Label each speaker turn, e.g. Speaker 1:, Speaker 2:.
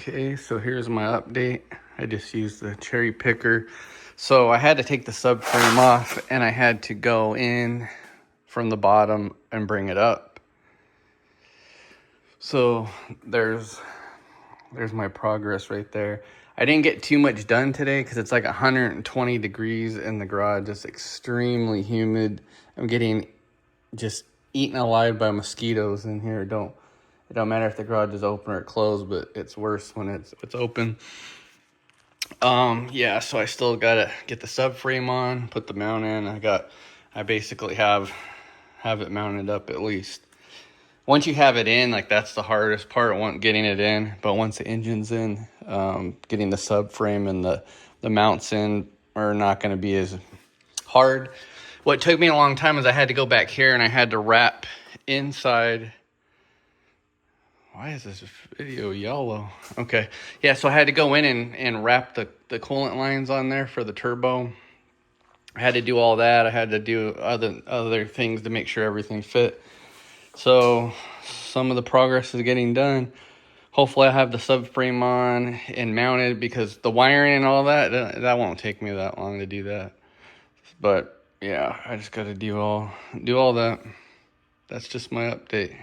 Speaker 1: Okay, so here's my update. I just used the cherry picker. So I had to take the subframe off and I had to go in from the bottom and bring it up. So there's my progress right there. I didn't get too much done today because it's like 120 degrees in the garage. It's extremely humid. I'm getting just eaten alive by mosquitoes in here. It don't matter if the garage is open or closed, but it's worse when it's open. Yeah, so I still gotta get the subframe on, put the mount in. I basically have it mounted up at least. Once you have it in, like that's the hardest part, getting it in. But once the engine's in, getting the subframe and the mounts in are not going to be as hard. What took me a long time is I had to go back here and I had to wrap inside. Why is this video yellow? Okay. Yeah, so I had to go in and wrap the coolant lines on there for the turbo. I had to do all that. I had to do other things to make sure everything fit. So some of the progress is getting done. Hopefully I have the subframe on and mounted, because the wiring and all that won't take me that long to do that. But yeah, I just got to do all that. That's just my update.